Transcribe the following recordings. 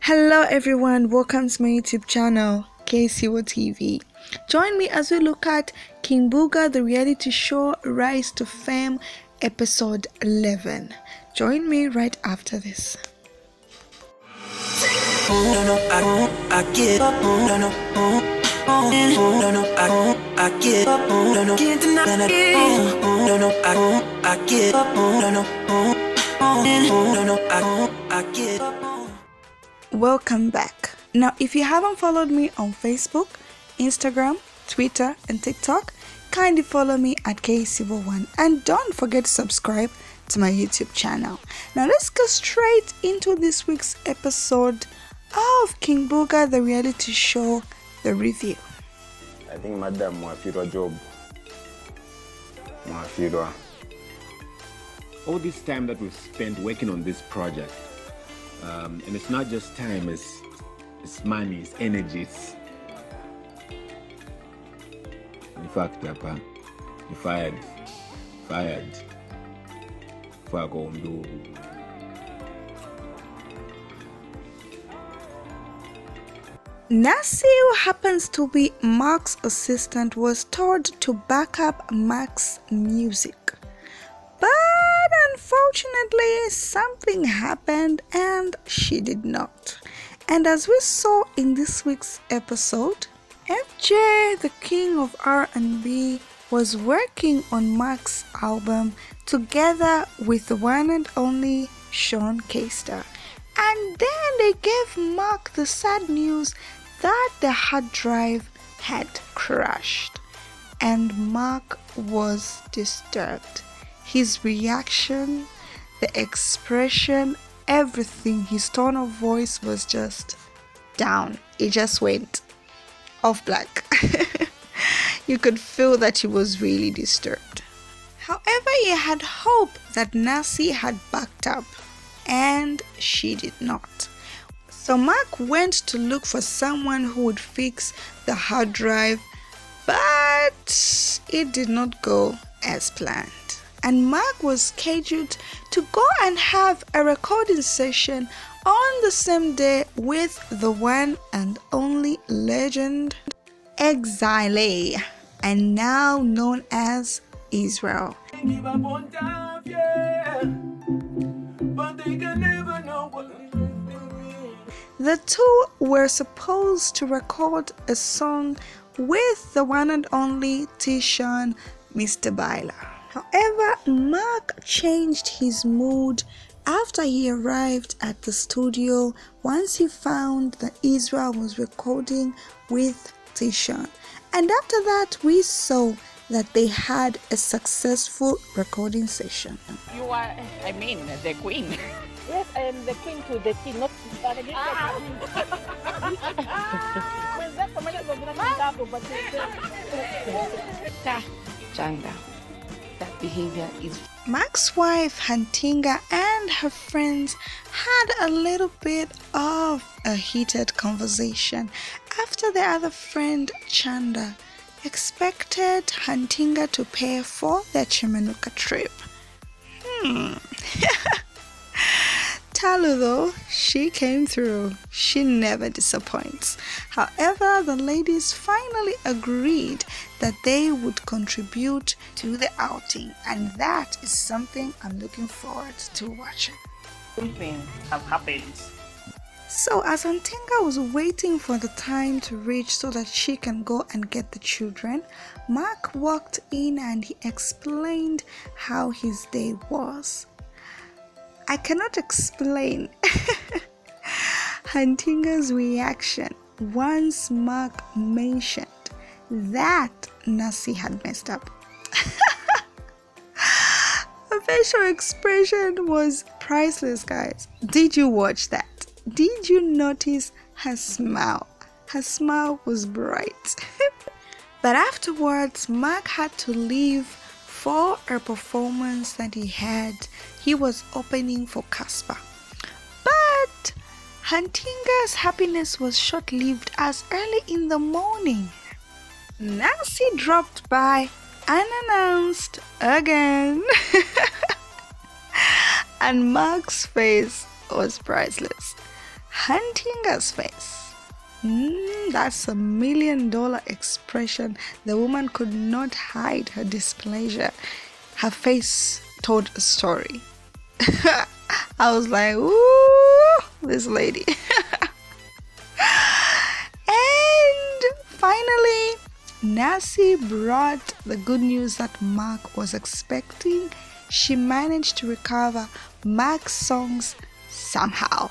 Hello everyone, welcome to my YouTube channel, Macky2 TV. Join me as we look at King Bugar, the reality show Rise to Fame, episode 11. Join me right after this. Welcome back. Now, if you haven't followed me on Facebook, Instagram, Twitter, and TikTok, kindly follow me at Macky2 and don't forget to subscribe to my YouTube channel. Now, let's go straight into this week's episode of King Bugar, the reality show, the review. I think Madam Mwafirwa job. Mwafirwa. All this time that we've spent working on this project, and it's not just time, it's money, it's energy, it's... In fact, Papa, you fired. Before I go and do... Nancy, who happens to be Mark's assistant, was told to back up Mark's music. But unfortunately, something happened and she did not. And as we saw in this week's episode, FJ, the king of R&B, was working on Mark's album together with the one and only Sean Kester. And then they gave Mark the sad news that the hard drive had crashed. And Mark was disturbed. His reaction, the expression, everything, his tone of voice was just down. It just went off black. You could feel that he was really disturbed. However, he had hope that Nancy had backed up, and she did not. So Mark went to look for someone who would fix the hard drive, but it did not go as planned. And Mark was scheduled to go and have a recording session on the same day with the one and only legend Exile, and now known as Israel. The two were supposed to record a song with the one and only T-Sean, Mr. Baila. However, Mark changed his mood after he arrived at the studio once he found that Israel was recording with T-Sean. And after that, we saw that they had a successful recording session. You are, the queen. Yes, I am the queen to the king, not Chanda, that behavior is... Mark's wife, Hantinga, and her friends had a little bit of a heated conversation after the other friend, Chanda, expected Hantinga to pay for their Chimenuka trip. Talu, though, she came through. She never disappoints. However, the ladies finally agreed that they would contribute to the outing, and that is something I'm looking forward to watching. something have happened. So as Hantinga was waiting for the time to reach so that she can go and get the children, Mark walked in and he explained how his day was. I cannot explain Hantinga's reaction once Mark mentioned that Nancy had messed up. Her facial expression was priceless, guys. Did you watch that? Did you notice her smile? Her smile was bright. But afterwards, Mark had to leave for a performance that he was opening for Casper. But Hantinga's happiness was short-lived as early in the morning, Nancy dropped by unannounced again. And Mark's face was priceless. hunting his face. That's $1 million expression. The woman could not hide her displeasure. Her face told a story. I was like, ooh, this lady. And finally, Nancy brought the good news that Mark was expecting. She managed to recover Mark's songs somehow.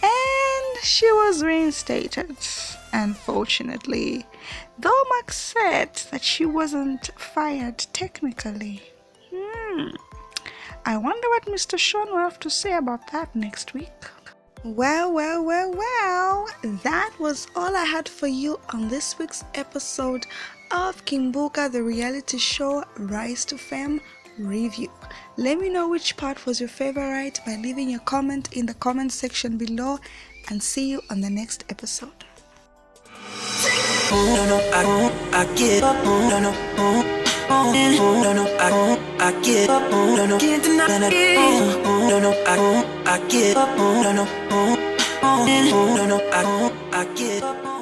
And she was reinstated. Unfortunately, though Mark said that she wasn't fired technically. I wonder what Mr. Sean will have to say about that next week. Well, that was all I had for you on this week's episode of Kimbuka, the reality show Rise to Fame review. Let me know which part was your favorite by leaving your comment in the comment section below, and see you on the next episode. I get up, I get up, can't deny I get up, I get up.